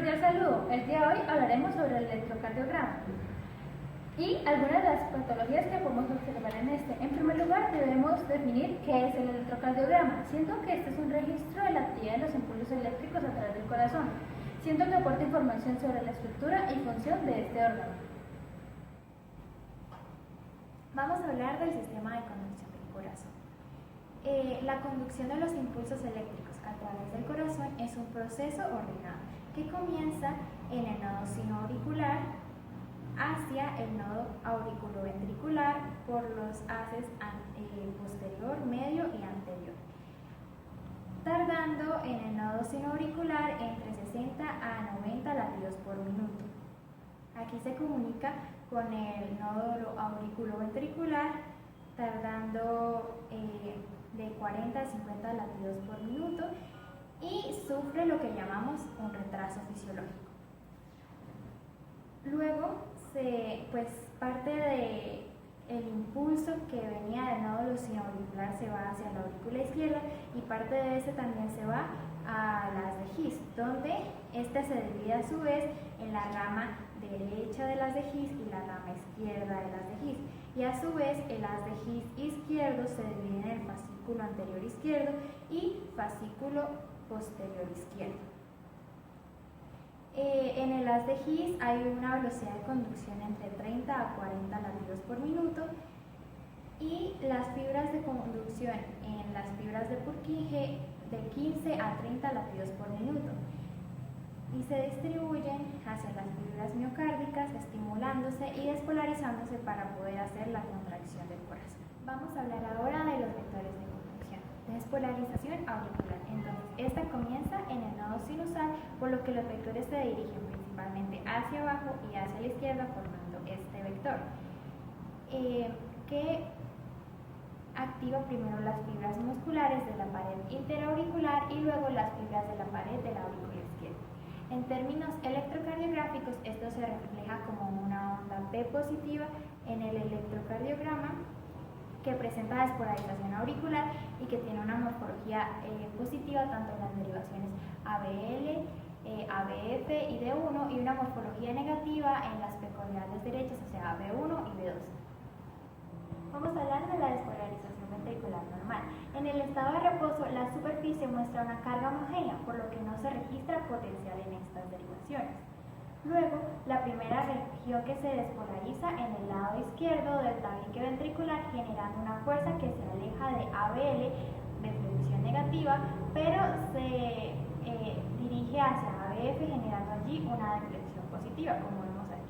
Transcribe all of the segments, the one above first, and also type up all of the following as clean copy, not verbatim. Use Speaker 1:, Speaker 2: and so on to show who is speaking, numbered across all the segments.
Speaker 1: cordial saludo. El día de hoy hablaremos sobre el electrocardiograma y algunas de las patologías que podemos observar en este. En primer lugar, debemos definir qué es el electrocardiograma, siendo que este es un registro de la actividad de los impulsos eléctricos a través del corazón, siendo que aporta información sobre la estructura y función de este órgano.
Speaker 2: Vamos a hablar del sistema de conducción del corazón. La conducción de los impulsos eléctricos a través del corazón es un proceso ordenado que comienza en el nodo sinoauricular hacia el nodo auriculoventricular por los haces posterior, medio y anterior, tardando en el nodo sinoauricular entre 60 a 90 latidos por minuto. Aquí se comunica con el nodo auriculoventricular tardando de 40 a 50 latidos por minuto y sufre lo que llamamos un retraso fisiológico. Luego, parte del impulso que venía del nódulo sinoauricular se va hacia la aurícula izquierda y parte de ese también se va a las de His, donde esta se divide a su vez en la rama derecha de las de His y la rama izquierda de las de His. Y a su vez el haz de His izquierdo se divide en el fascículo anterior izquierdo y fascículo posterior izquierdo. En el haz de His hay una velocidad de conducción entre 30 a 40 latidos por minuto y las fibras de conducción en las fibras de Purkinje de 15 a 30 latidos por minuto y se distribuyen hacia las fibras miocárdicas, estimulándose y despolarizándose para poder hacer la contracción del corazón. Vamos a hablar ahora de los vectores de conducción. Despolarización auricular. Entonces, esta comienza en el nodo sinusal, por lo que los vectores se dirigen principalmente hacia abajo y hacia la izquierda, formando este vector, que activa primero las fibras musculares de la pared interauricular y luego las fibras de la pared de la aurícula izquierda. En términos electrocardiográficos, esto se refleja como una onda P positiva en el electrocardiograma que presenta despolarización auricular y que tiene una morfología positiva tanto en las derivaciones ABL, ABF y D1 y una morfología negativa en las precordiales derechas, o sea B1 y B2. Vamos a hablar de la despolarización ventricular normal. En el estado de reposo, la superficie muestra una carga homogénea, por lo que no se registra potencial en estas derivaciones. Luego, la primera región que se despolariza en el lado izquierdo del tabique ventricular, generando una fuerza que se aleja de ABL de flexión negativa, pero se dirige hacia ABF, generando allí una deflexión positiva, como vemos aquí.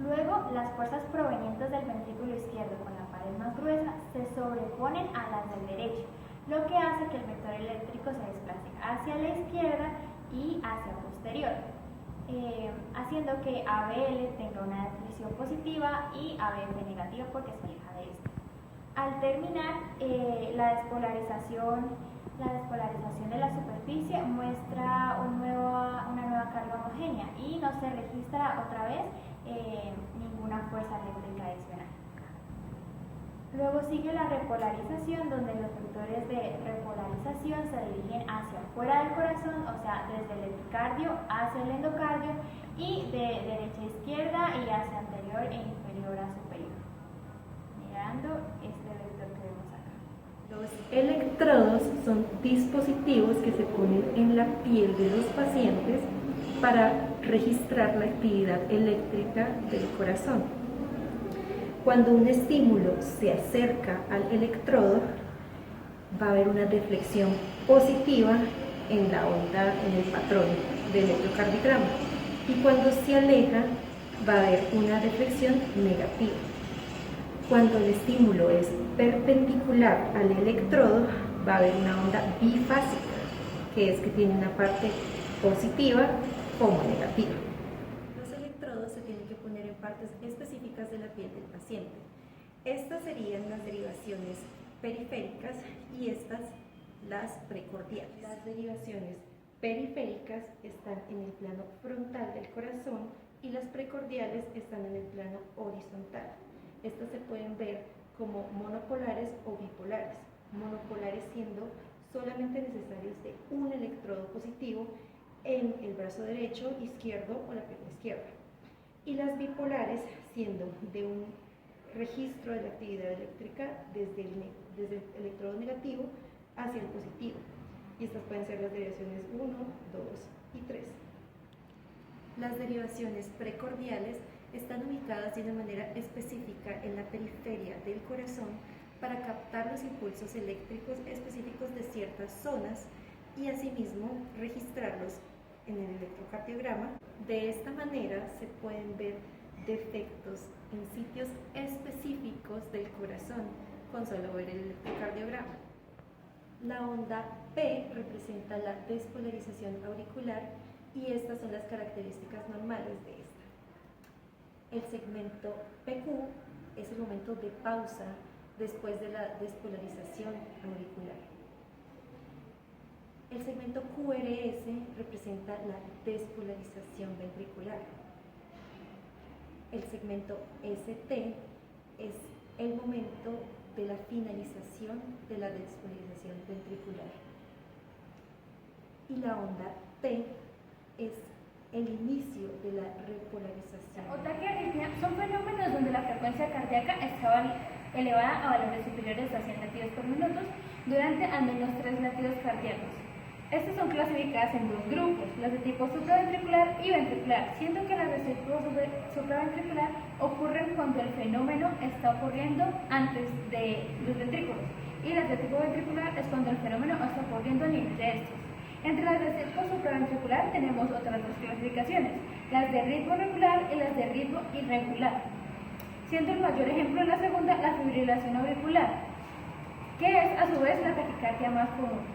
Speaker 2: Luego, las fuerzas provenientes del ventrículo izquierdo con la pared más gruesa se sobreponen a las del derecho, lo que hace que el vector eléctrico se desplace hacia la izquierda y hacia posterior, haciendo que ABL tenga una deflexión positiva y ABF negativa porque se aleja de esta. Al terminar, la despolarización de la superficie muestra una nueva carga homogénea y no se registra otra vez ninguna fuerza eléctrica adicional. Luego sigue la repolarización, donde los vectores de repolarización se dirigen hacia afuera del corazón, o sea, desde el epicardio hacia el endocardio y de derecha a izquierda y hacia anterior e inferior a superior, mirando este vector que vemos acá.
Speaker 3: Los electrodos son dispositivos que se ponen en la piel de los pacientes para registrar la actividad eléctrica del corazón. Cuando un estímulo se acerca al electrodo, va a haber una deflexión positiva en la onda, en el patrón del electrocardiograma, y cuando se aleja, va a haber una deflexión negativa. Cuando el estímulo es perpendicular al electrodo, va a haber una onda bifásica, que es que tiene una parte positiva como negativa. Los electrodos se tienen que poner en partes específicas de la piel del paciente. Estas serían las derivaciones periféricas y estas las precordiales. Las derivaciones periféricas están en el plano frontal del corazón y las precordiales están en el plano horizontal. Estas se pueden ver como monopolares o bipolares. Monopolares siendo solamente necesarios de un electrodo positivo en el brazo derecho, izquierdo o la pierna izquierda. Y las bipolares siendo de un registro de la actividad eléctrica desde el electrodo negativo hacia el positivo. Y estas pueden ser las derivaciones 1, 2 y 3. Las derivaciones precordiales están ubicadas de una manera específica en la periferia del corazón para captar los impulsos eléctricos específicos de ciertas zonas y asimismo registrarlos en el electrocardiograma. De esta manera se pueden ver defectos en sitios específicos del corazón con solo ver el electrocardiograma. La onda P representa la despolarización auricular y estas son las características normales de esta. El segmento PQ es el momento de pausa después de la despolarización auricular. El segmento QRS representa la despolarización ventricular. El segmento ST es el momento de la finalización de la despolarización ventricular. Y la onda T es el inicio de la repolarización.
Speaker 1: O taquiarritmia son fenómenos donde la frecuencia cardíaca está elevada a valores superiores a 100 latidos por minuto durante al menos 3 latidos cardíacos. Estas son clasificadas en dos grupos, las de tipo supraventricular y ventricular, siendo que las de tipo supraventricular ocurren cuando el fenómeno está ocurriendo antes de los ventrículos, y las de tipo ventricular es cuando el fenómeno está ocurriendo a nivel de estos. Entre las de tipo supraventricular tenemos otras dos clasificaciones, las de ritmo regular y las de ritmo irregular, siendo el mayor ejemplo en la segunda la fibrilación auricular, que es a su vez la taquicardia más común.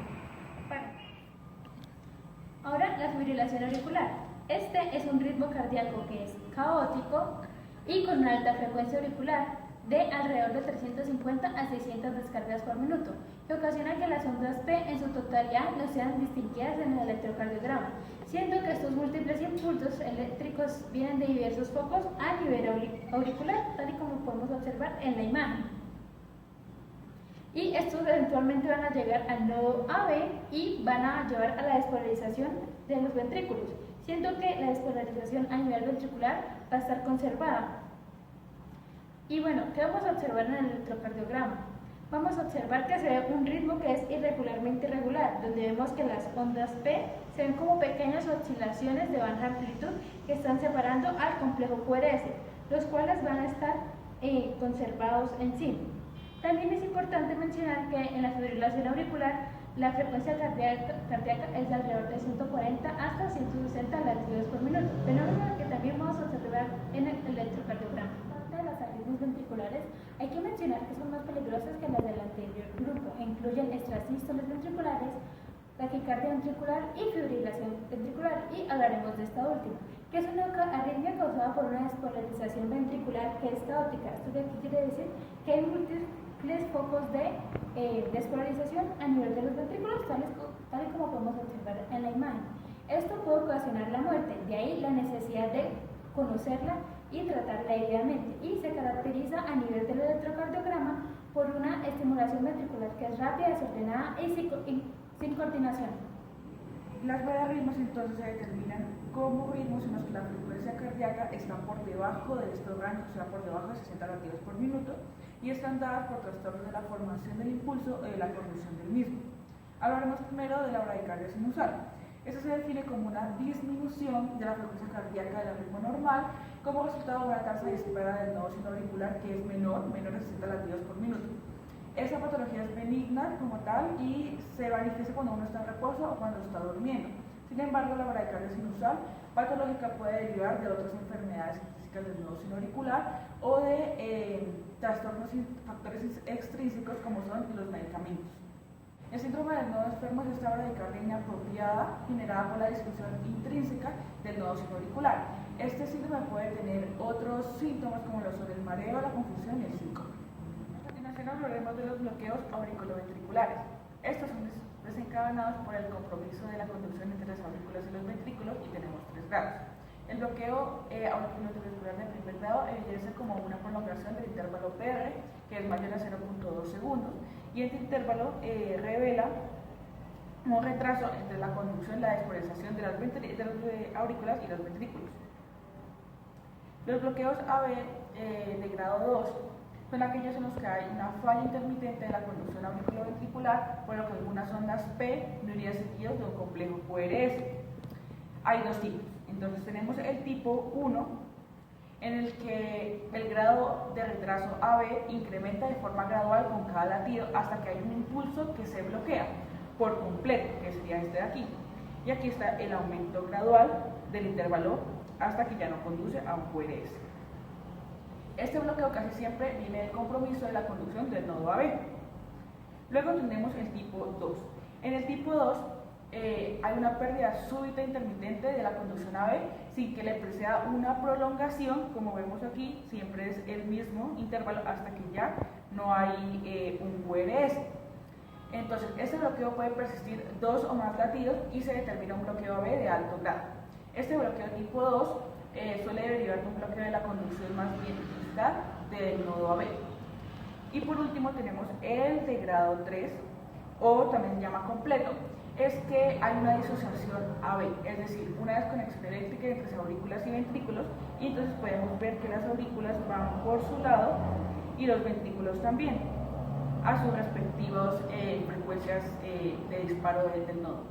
Speaker 1: Ahora, la fibrilación auricular. Este es un ritmo cardíaco que es caótico y con una alta frecuencia auricular de alrededor de 350 a 600 descargas por minuto, que ocasiona que las ondas P en su totalidad no sean distinguidas en el electrocardiograma, siendo que estos múltiples impulsos eléctricos vienen de diversos focos a nivel auricular, tal y como podemos observar en la imagen. Y estos eventualmente van a llegar al nodo AB y van a llevar a la despolarización de los ventrículos, siendo que la despolarización a nivel ventricular va a estar conservada. Y bueno, ¿qué vamos a observar en el electrocardiograma? Vamos a observar que se ve un ritmo que es irregularmente irregular, donde vemos que las ondas P se ven como pequeñas oscilaciones de baja amplitud que están separando al complejo QRS, los cuales van a estar conservados en sí. También es importante mencionar que en la fibrilación auricular la frecuencia cardíaca es de alrededor de 140 hasta 160 latidos por minuto, fenómeno que también vamos a observar en el electrocardiograma. De las arritmias ventriculares hay que mencionar que son más peligrosas que las del anterior grupo e incluyen extrasístoles ventriculares, taquicardia ventricular y fibrilación ventricular, y hablaremos de esta última, que es una arritmia causada por una despolarización ventricular que es caótica. Esto de aquí quiere decir que hay múltiples focos de despolarización a nivel de los ventrículos, tal y como podemos observar en la imagen. Esto puede ocasionar la muerte, de ahí la necesidad de conocerla y tratarla debidamente, y se caracteriza a nivel del electrocardiograma por una estimulación ventricular que es rápida, desordenada y sin coordinación.
Speaker 4: Las variarritmos entonces se determinan como ritmos en los que la frecuencia cardíaca está por debajo de estos rangos, o sea, por debajo de 60 latidos por minuto, y están dadas por trastornos de la formación del impulso o de la conducción del mismo. Hablaremos primero de la bradicardia sinusal. Esto se define como una disminución de la frecuencia cardíaca del ritmo normal como resultado de una tasa disparada del nodo sinoauricular que es menor de 60 latidos por minuto. Esta patología es benigna como tal y se manifiesta cuando uno está en reposo o cuando está durmiendo. Sin embargo, la bradicardia sinusal patológica puede derivar de otras enfermedades físicas del nodo sinoauricular o de trastornos y factores extrínsecos como son los medicamentos. El síndrome del nodo enfermo es esta bradicardia inapropiada generada por la disfunción intrínseca del nodo sinoauricular. Este síndrome puede tener otros síntomas como lo son el mareo, la confusión y el síncope. A continuación hablaremos de los bloqueos auriculoventriculares. Estos son desencadenados por el compromiso de la conducción entre las aurículas y los ventrículos y tenemos 3 grados. El bloqueo auriculoventricular de primer grado evidencia como una prolongación del intervalo PR, que es mayor a 0.2 segundos, y este intervalo revela un retraso entre la conducción y la despolarización de los aurículas y los ventrículos. Los bloqueos AB de grado 2 son aquellos en los que hay una falla intermitente de la conducción auriculoventricular, por lo que algunas ondas P no irían seguidos de un complejo QRS. Hay dos tipos. Entonces tenemos el tipo 1, en el que el grado de retraso AB incrementa de forma gradual con cada latido hasta que hay un impulso que se bloquea por completo, que sería este de aquí. Y aquí está el aumento gradual del intervalo hasta que ya no conduce a un QRS. Este bloqueo casi siempre viene del compromiso de la conducción del nodo AB. Luego tenemos el tipo 2. En el tipo 2 hay una pérdida súbita e intermitente de la conducción AB sin que le preceda una prolongación, como vemos aquí, siempre es el mismo intervalo hasta que ya no hay un QRS. Entonces, este bloqueo puede persistir 2 o más latidos y se determina un bloqueo AB de alto grado. Este bloqueo tipo 2 suele derivar de un bloqueo de la conducción más bien del nodo AB. Y por último tenemos el de grado 3, o también se llama completo. Es que hay una disociación AB, es decir, una desconexión eléctrica entre aurículas y ventrículos, y entonces podemos ver que las aurículas van por su lado y los ventrículos también, a sus respectivas frecuencias de disparo del nodo.